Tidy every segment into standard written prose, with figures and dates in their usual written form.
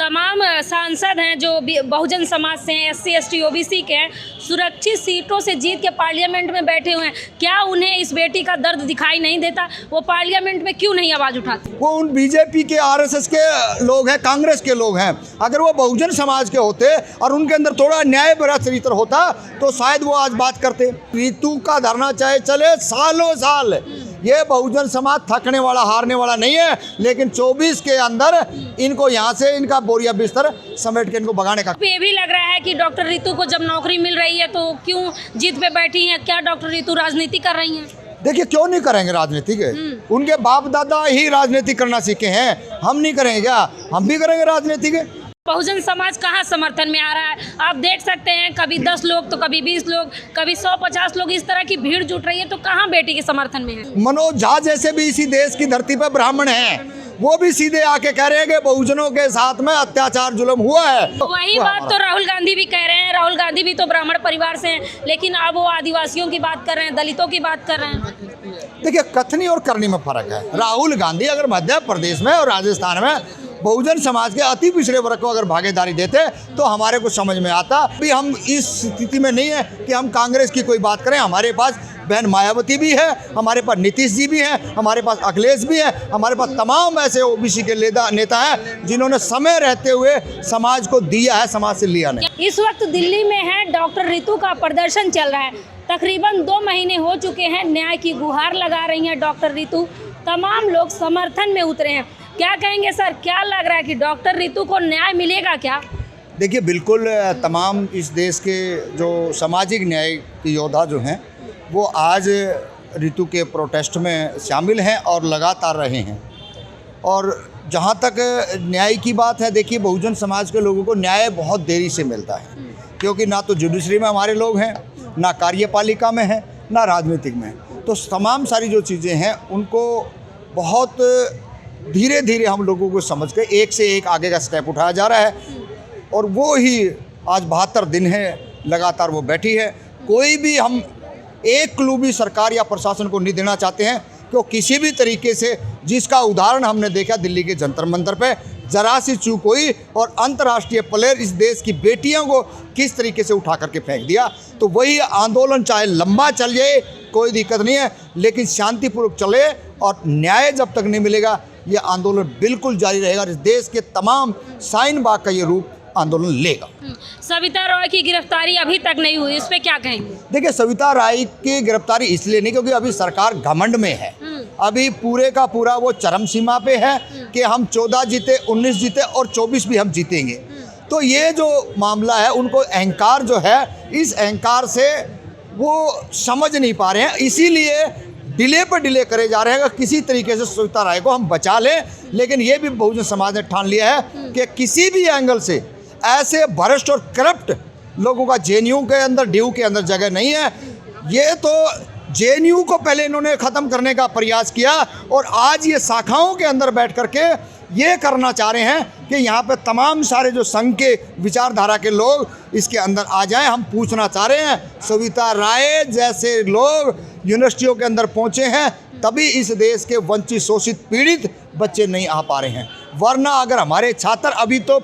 तमाम सांसद हैं जो बहुजन समाज से हैं, SC ST OBC के हैं, सुरक्षित सीटों से जीत के पार्लियामेंट में बैठे हुए हैं। क्या उन्हें इस बेटी का दर्द दिखाई नहीं देता? वो पार्लियामेंट में क्यों नहीं आवाज़ उठाते? वो उन बीजेपी के RSS के लोग हैं, कांग्रेस के लोग हैं। अगर वो बहुजन समाज के होते और उनके अंदर थोड़ा न्याय भरा चरित्र होता तो शायद वो आज बात करते। रितु का धरना चाहे चले सालों साल, ये बहुजन समाज थकने वाला हारने वाला नहीं है, लेकिन 24 के अंदर इनको यहाँ से इनका बोरिया बिस्तर समेट के इनको भगाने का। ये भी लग रहा है कि डॉक्टर रितु को जब नौकरी मिल रही है तो क्यों जीत पे बैठी हैं? क्या डॉक्टर रितु राजनीति कर रही हैं? देखिए, क्यों नहीं करेंगे राजनीति के? उनके बाप दादा ही राजनीति करना सीखे हैं, हम नहीं करेंगे क्या? हम भी करेंगे राजनीति के। बहुजन समाज कहाँ समर्थन में आ रहा है? आप देख सकते हैं, कभी 10 लोग तो कभी 20 लोग, कभी 100-50 लोग, इस तरह की भीड़ जुट रही है। तो कहाँ बेटी के समर्थन में है? मनोज झा जैसे भी इसी देश की धरती पर ब्राह्मण हैं, वो भी सीधे आके कह रहे हैं कि बहुजनों के साथ में अत्याचार जुल्म हुआ है। वही बात तो राहुल गांधी भी कह रहे हैं। राहुल गांधी भी तो ब्राह्मण परिवार से हैं, लेकिन अब वो आदिवासियों की बात कर रहे हैं, दलितों की बात कर रहे हैं। देखिए, कथनी और करनी में फर्क है। राहुल गांधी अगर मध्य प्रदेश में और राजस्थान में बहुजन समाज के अति पिछड़े वर्ग को अगर भागीदारी देते तो हमारे को समझ में आता। अभी हम इस स्थिति में नहीं है कि हम कांग्रेस की कोई बात करें। हमारे पास बहन मायावती भी है, हमारे पास नीतीश जी भी हैं, हमारे पास अखिलेश भी हैं, हमारे पास तमाम ऐसे OBC के नेता हैं जिन्होंने समय रहते हुए समाज को दिया है, समाज से लिया नहीं। इस वक्त दिल्ली में है, डॉक्टर रितु का प्रदर्शन चल रहा है। तकरीबन 2 महीने हो चुके हैं, न्याय की गुहार लगा रही हैं डॉक्टर रितु। तमाम लोग समर्थन में उतरे हैं। क्या कहेंगे सर, क्या लग रहा है कि डॉक्टर रितु को न्याय मिलेगा क्या? देखिए, बिल्कुल तमाम इस देश के जो सामाजिक न्याय के योद्धा जो हैं वो आज रितु के प्रोटेस्ट में शामिल हैं और लगातार रहे हैं। और जहाँ तक न्याय की बात है, देखिए, बहुजन समाज के लोगों को न्याय बहुत देरी से मिलता है, क्योंकि ना तो जुडिशरी में हमारे लोग हैं, ना कार्यपालिका में हैं, ना राजनीतिक में। तो तमाम सारी जो चीज़ें हैं उनको बहुत धीरे धीरे हम लोगों को समझ के एक से एक आगे का स्टेप उठाया जा रहा है। और वो ही आज 72 दिन है लगातार वो बैठी है। कोई भी हम एक क्लू भी सरकार या प्रशासन को नहीं देना चाहते हैं कि किसी भी तरीके से, जिसका उदाहरण हमने देखा दिल्ली के जंतर मंतर पे, जरा सी चूक हुई और अंतर्राष्ट्रीय प्लेयर इस देश की बेटियों को किस तरीके से उठा करके फेंक दिया। तो वही आंदोलन चाहे लंबा चल जाए, कोई दिक्कत नहीं है, लेकिन शांतिपूर्वक चले और न्याय जब तक नहीं मिलेगा ये आंदोलन बिल्कुल जारी रहेगा। इस देश के तमाम शाहीन बाग का ये रूप आंदोलन लेगा। सविता रॉय की गिरफ्तारी अभी तक नहीं हुई, इस पे क्या कहेंगे? देखिए, सविता राय की गिरफ्तारी इसलिए नहीं क्योंकि अभी सरकार घमंड में है। अभी पूरे का पूरा वो चरम सीमा पे है कि हम 14 जीते, 19 जीते और 24 भी हम जीतेंगे। तो ये जो मामला है, उनको अहंकार जो है, इस अहंकार से वो समझ नहीं पा रहे हैं, इसीलिए डिले पर डिले करे जा रहे हैं कि किसी तरीके से सविता राय को हम बचा लें। लेकिन ये भी बहुजन समाज ने ठान लिया है कि किसी भी एंगल से ऐसे भ्रष्ट और करप्ट लोगों का JNU के अंदर, DU के अंदर जगह नहीं है। ये तो JNU को पहले इन्होंने ख़त्म करने का प्रयास किया और आज ये शाखाओं के अंदर बैठ करके ये करना चाह रहे हैं कि यहाँ पे तमाम सारे जो संघ के विचारधारा के लोग इसके अंदर आ जाएं। हम पूछना चाह रहे हैं, सविता राय जैसे लोग यूनिवर्सिटियों के अंदर पहुँचे हैं तभी इस देश के वंचित, शोषित, पीड़ित बच्चे नहीं आ पा रहे हैं। वरना अगर हमारे छात्र, अभी तो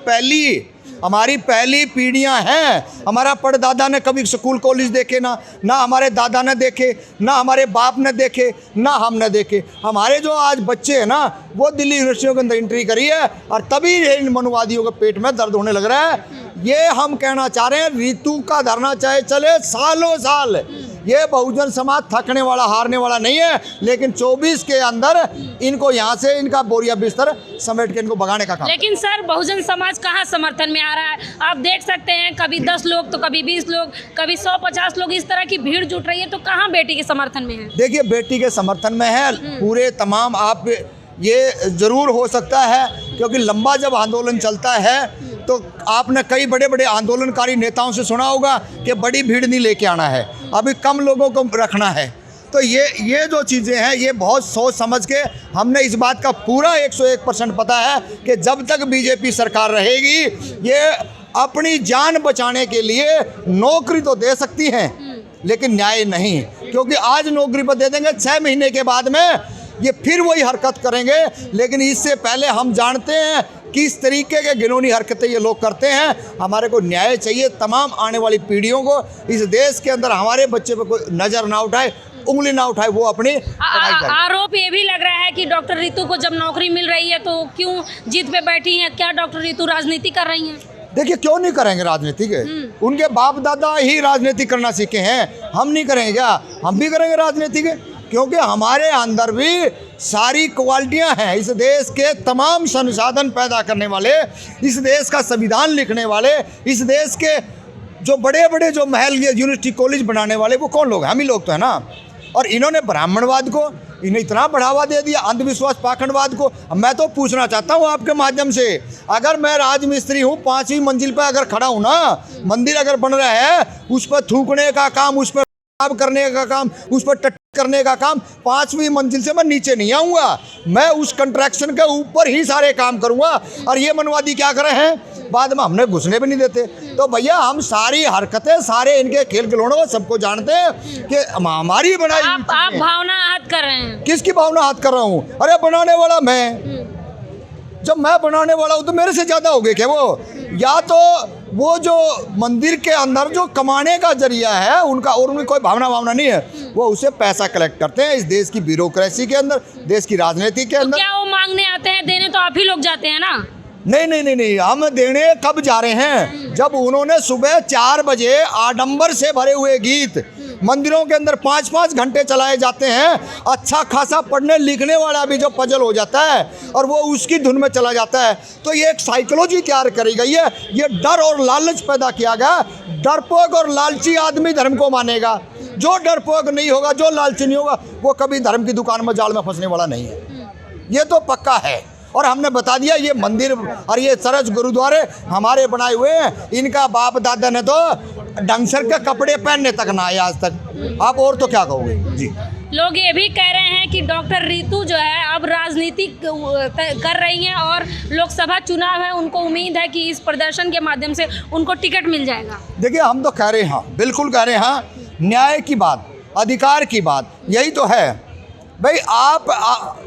हमारी पहली पीढ़ियां हैं, हमारा परदादा ने कभी स्कूल कॉलेज देखे ना हमारे दादा ने देखे, ना हमारे बाप ने देखे, ना हमने देखे। हमारे जो आज बच्चे हैं ना, वो दिल्ली यूनिवर्सिटियों के अंदर एंट्री करी है और तभी इन मनुवादियों के पेट में दर्द होने लग रहा है। ये हम कहना चाह रहे हैं, रितु का धरना चाहे चले सालों साल, ये बहुजन समाज थकने वाला हारने वाला नहीं है, लेकिन 24 के अंदर इनको यहाँ से इनका बोरिया बिस्तर समेट के इनको भगाने का काम। लेकिन सर, बहुजन समाज कहाँ समर्थन में आ रहा है? आप देख सकते हैं, कभी 10 लोग तो कभी 20 लोग, कभी 100-50 लोग, इस तरह की भीड़ जुट रही है। तो कहाँ बेटी के समर्थन में है? देखिए, बेटी के समर्थन में है पूरे तमाम। आप ये ज़रूर हो सकता है क्योंकि लंबा जब आंदोलन चलता है तो आपने कई बड़े बड़े आंदोलनकारी नेताओं से सुना होगा कि बड़ी भीड़ नहीं लेके आना है, अभी कम लोगों को रखना है। तो ये जो चीज़ें हैं, ये बहुत सोच समझ के हमने इस बात का पूरा 101% पता है कि जब तक बीजेपी सरकार रहेगी ये अपनी जान बचाने के लिए नौकरी तो दे सकती हैं लेकिन न्याय नहीं, क्योंकि आज नौकरी पर दे देंगे, 6 महीने के बाद में ये फिर वही हरकत करेंगे। लेकिन इससे पहले हम जानते हैं किस तरीके के घिनौनी हरकतें ये लोग करते हैं। हमारे को न्याय चाहिए। तमाम आने वाली पीढ़ियों को इस देश के अंदर हमारे बच्चे पे कोई नज़र ना उठाए, उंगली ना उठाए, वो अपनी पढ़ाई करें। आरोप ये भी लग रहा है कि डॉक्टर रितु को जब नौकरी मिल रही है तो क्यों जीत पे बैठी हैं? क्या डॉक्टर रितु राजनीति कर रही हैं? देखिए, क्यों नहीं करेंगे राजनीति के? उनके बाप दादा ही राजनीति करना सीखे हैं, हम नहीं करेंगे क्या? हम भी करेंगे राजनीति के, क्योंकि हमारे अंदर भी सारी क्वालिटियां हैं। इस देश के तमाम संसाधन पैदा करने वाले, इस देश का संविधान लिखने वाले, इस देश के जो बड़े बड़े जो महल यूनिवर्सिटी कॉलेज बनाने वाले, वो कौन लोग हैं? हम ही लोग तो है ना। और इन्होंने ब्राह्मणवाद को इन्हें इतना बढ़ावा दे दिया, अंधविश्वास पाखंडवाद को। मैं तो पूछना चाहता हूँ आपके माध्यम से, अगर मैं राजमिस्त्री हूँ, 5वीं मंजिल पर अगर खड़ा हूँ ना, मंदिर अगर बन रहा है, उस पर थूकने का काम, उस पर करने का काम, उस पर टट करने का काम, 5वीं मंजिल से मैं नीचे नहीं आऊँगा। मैं उस कंट्रैक्शन के ऊपर ही सारे काम करूँगा। और ये मनवादी क्या कर रहे हैं, बाद में हमने घुसने भी नहीं देते। तो भैया, हम सारी हरकतें, सारे इनके खेल खिलौनों को सबको जानते हैं कि हमारी बनाई। आप भावना आहत कर रहे हैं। किसकी भावना आहत कर रहा हूँ? अरे बनाने वाला मैं। जब मैं बनाने वाला हूँ तो मेरे से ज़्यादा हो गए क्या वो? या तो वो जो मंदिर के अंदर जो कमाने का जरिया है उनका, और उनकी कोई भावना नहीं है, वो उसे पैसा कलेक्ट करते हैं इस देश की ब्यूरोक्रेसी के अंदर, देश की राजनीति के अंदर। क्या वो मांगने आते हैं? देने तो आप ही लोग जाते हैं ना। नहीं, हम देने कब जा रहे हैं? जब उन्होंने सुबह 4 बजे आडंबर से भरे हुए गीत मंदिरों के अंदर 5-5 घंटे चलाए जाते हैं। अच्छा खासा पढ़ने लिखने वाला भी जो पजल हो जाता है और वो उसकी धुन में चला जाता है। तो ये एक साइकोलॉजी तैयार करी गई है। ये डर और लालच पैदा किया गया। डरपोक और लालची आदमी धर्म को मानेगा। जो डरपोक नहीं होगा, जो लालची नहीं होगा, वो कभी धर्म की दुकान में जाल में फंसने वाला नहीं है। ये तो पक्का है। और हमने बता दिया, ये मंदिर और ये चर्च गुरुद्वारे हमारे बनाए हुए हैं। इनका बाप दादा ने तो डंसर के कपड़े पहनने तक ना आए आज तक। आप और तो क्या कहोगे जी? लोग ये भी कह रहे हैं कि डॉक्टर रितु जो है अब राजनीति कर रही हैं और लोकसभा चुनाव है, उनको उम्मीद है कि इस प्रदर्शन के माध्यम से उनको टिकट मिल जाएगा। देखिए, हम तो कह रहे हैं, हाँ बिल्कुल कह रहे हैं, हाँ, न्याय की बात, अधिकार की बात, यही तो है भाई।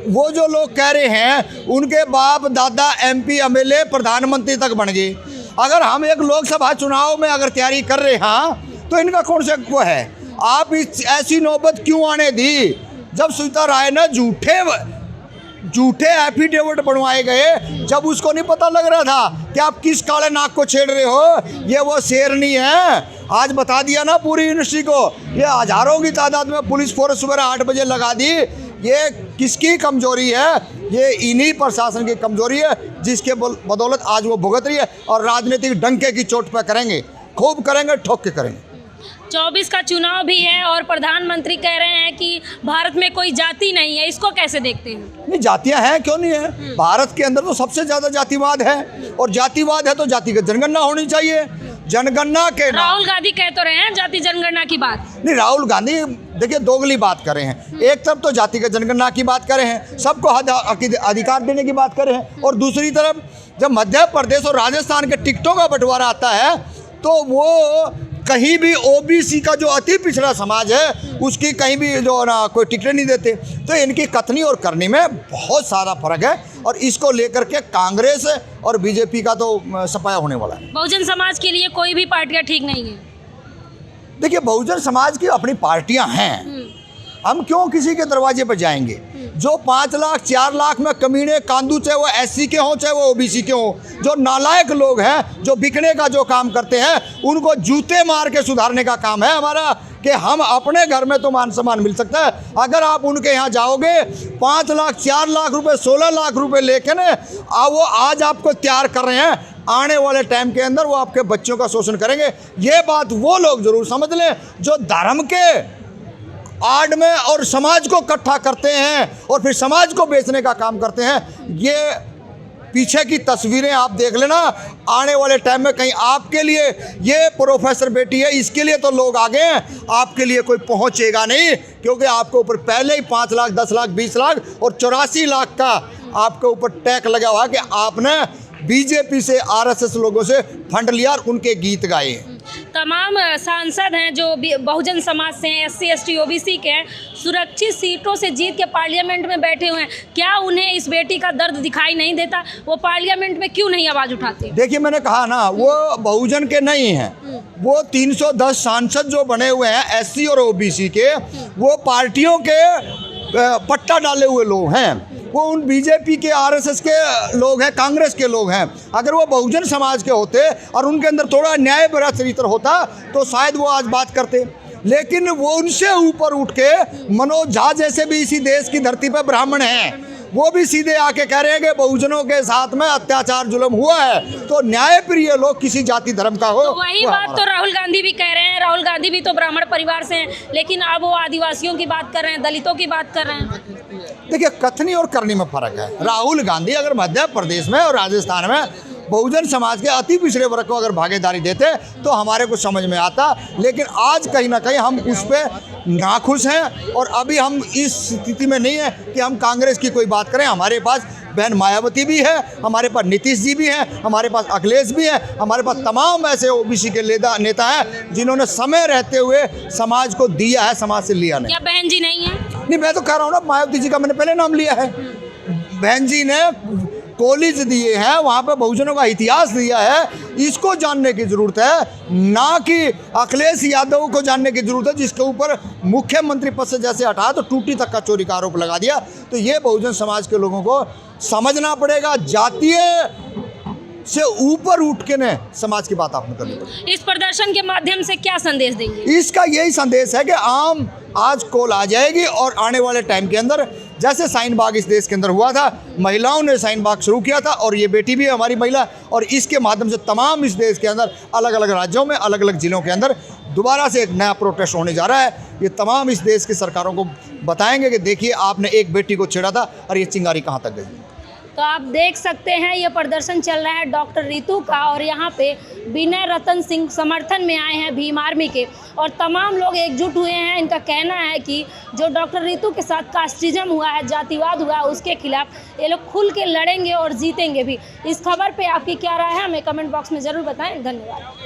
वो जो लोग कह रहे हैं उनके बाप दादा MP MLA प्रधानमंत्री तक बन गए। अगर हम एक लोकसभा चुनाव में अगर तैयारी कर रहे हैं तो इनका कौन सा वो है? आप इस ऐसी नौबत क्यों आने दी? जब सुनीता राय ने झूठे एफिडेविट बनवाए गए, जब उसको नहीं पता लग रहा था कि आप किस काले नाक को छेड़ रहे हो, ये वो शेरनी है। आज बता दिया ना पूरी यूनिवर्सिटी को। ये हजारों की तादाद में पुलिस फोर्स सुबह 8 बजे लगा दी। ये किसकी कमजोरी है? ये इन्हीं प्रशासन की कमजोरी है, जिसके बदौलत आज वो भुगत रही है। और राजनीतिक डंके की चोट पर करेंगे, खूब करेंगे, ठोक के करेंगे। 24 का चुनाव भी है और प्रधानमंत्री कह रहे हैं कि भारत में कोई जाति नहीं है। इसको कैसे देखते हैं? नहीं, जातियां हैं, क्यों नहीं है? भारत के अंदर तो सबसे ज़्यादा जातिवाद है। और जातिवाद है तो जातिगत जनगणना होनी चाहिए। जनगणना के राहुल गांधी कह तो रहे हैं जाति जनगणना की बात। नहीं, राहुल गांधी देखिए दोगली बात कर रहे हैं। एक तरफ तो जातिगत जनगणना की बात कर रहे हैं, सबको अधिकार देने की बात कर रहे हैं, और दूसरी तरफ जब मध्य प्रदेश और राजस्थान के टिकटों का बंटवारा आता है तो वो कहीं भी OBC का जो अति पिछड़ा समाज है उसकी कहीं भी जो ना कोई टिकट नहीं देते। तो इनकी कथनी और करनी में बहुत सारा फर्क है। और इसको लेकर के कांग्रेस और BJP का तो सफाया होने वाला है। बहुजन समाज के लिए कोई भी पार्टियां ठीक नहीं है। देखिए, बहुजन समाज की अपनी पार्टियां हैं। हम क्यों किसी के दरवाजे पर जाएंगे? जो 5 लाख 4 लाख में कमीने कांदू, चाहे वो SC के हों चाहे वो OBC के हों, जो नालायक लोग हैं, जो बिकने का जो काम करते हैं, उनको जूते मार के सुधारने का काम है हमारा। कि हम अपने घर में तो मान सम्मान मिल सकता है। अगर आप उनके यहाँ जाओगे 5 लाख 4 लाख रुपए 16 लाख रुपए लेके ना, वो आज आपको तैयार कर रहे हैं, आने वाले टाइम के अंदर वो आपके बच्चों का शोषण करेंगे। ये बात वो लोग जरूर समझ लें जो धर्म के आड़ में और समाज को इकट्ठा करते हैं और फिर समाज को बेचने का काम करते हैं। ये पीछे की तस्वीरें आप देख लेना, आने वाले टाइम में कहीं आपके लिए ये प्रोफेसर बेटी है, इसके लिए तो लोग आगे हैं, आपके लिए कोई पहुंचेगा नहीं। क्योंकि आपके ऊपर पहले ही 5 लाख 10 लाख 20 लाख और 84 लाख का आपके ऊपर टैग लगा हुआ कि आपने BJP से RSS लोगों से फंड लिया और उनके गीत गाए। तमाम सांसद हैं जो बहुजन समाज से हैं, SC ST OBC के हैं, सुरक्षित सीटों से जीत के पार्लियामेंट में बैठे हुए हैं। क्या उन्हें इस बेटी का दर्द दिखाई नहीं देता? वो पार्लियामेंट में क्यों नहीं आवाज़ उठाते? देखिए, मैंने कहा ना, वो बहुजन के नहीं हैं, वो 310 सांसद जो बने हुए हैं SC और OBC के, वो पार्टियों के पट्टा डाले हुए लोग हैं। वो उन बीजेपी के, RSS के लोग हैं, कांग्रेस के लोग हैं। अगर वो बहुजन समाज के होते और उनके अंदर थोड़ा न्याय भरा चरित्र होता तो शायद वो आज बात करते। लेकिन वो उनसे ऊपर उठ के मनोज झा जैसे भी इसी देश की धरती पर ब्राह्मण हैं, वो भी सीधे आके कह रहे हैं कि बहुजनों के साथ में अत्याचार जुल्म हुआ है। तो न्याय प्रिय लोग किसी जाति धर्म का हो, तो वही बात तो राहुल गांधी भी कह रहे हैं। राहुल गांधी भी तो ब्राह्मण परिवार से हैं, लेकिन अब वो आदिवासियों की बात कर रहे हैं, दलितों की बात कर रहे हैं। देखिए, कथनी और करनी में फर्क है। राहुल गांधी अगर मध्य प्रदेश में और राजस्थान में बहुजन समाज के अति पिछड़े वर्ग को अगर भागीदारी देते तो हमारे को समझ में आता। लेकिन आज कहीं ना कहीं हम उस पर नाखुश हैं और अभी हम इस स्थिति में नहीं है कि हम कांग्रेस की कोई बात करें। हमारे पास बहन मायावती भी है, हमारे पास नीतीश जी भी हैं, हमारे पास अखिलेश भी हैं, हमारे पास तमाम ऐसे OBC के नेता हैं जिन्होंने समय रहते हुए समाज को दिया है, समाज से लिया नहीं। क्या बहन जी नहीं है? नहीं, मैं तो कह रहा हूँ ना, मायावती जी का मैंने पहले नाम लिया है। बहन जी ने कॉलेज दिए हैं, वहाँ पे बहुजनों का इतिहास दिया है, इसको जानने की ज़रूरत है, ना कि अखिलेश यादव को जानने की ज़रूरत है जिसके ऊपर मुख्यमंत्री पद से जैसे हटाया तो टूटी तक का चोरी का आरोप लगा दिया। तो ये बहुजन समाज के लोगों को समझना पड़ेगा, जातीय से ऊपर उठ के ने समाज की बात आपने करनी पड़ेगी। इस प्रदर्शन के माध्यम से क्या संदेश देंगे? इसका यही संदेश है कि आम आज कॉल आ जाएगी और आने वाले टाइम के अंदर जैसे शाहीन बाग इस देश के अंदर हुआ था, महिलाओं ने शाहीन बाग शुरू किया था और ये बेटी भी है हमारी महिला, और इसके माध्यम से तमाम इस देश के अंदर अलग अलग राज्यों में, अलग अलग ज़िलों के अंदर दोबारा से एक नया प्रोटेस्ट होने जा रहा है। ये तमाम इस देश की सरकारों को बताएंगे कि देखिए, आपने एक बेटी को छेड़ा था और ये चिंगारी कहाँ तक गई। तो आप देख सकते हैं ये प्रदर्शन चल रहा है डॉक्टर रितु का, और यहाँ पे विनय रतन सिंह समर्थन में आए हैं भीम आर्मी के, और तमाम लोग एकजुट हुए हैं। इनका कहना है कि जो डॉक्टर रितु के साथ कास्टिज्म हुआ है, जातिवाद हुआ है, उसके खिलाफ ये लोग खुल के लड़ेंगे और जीतेंगे भी। इस खबर पे आपकी क्या राय है, हमें कमेंट बॉक्स में ज़रूर बताएं। धन्यवाद।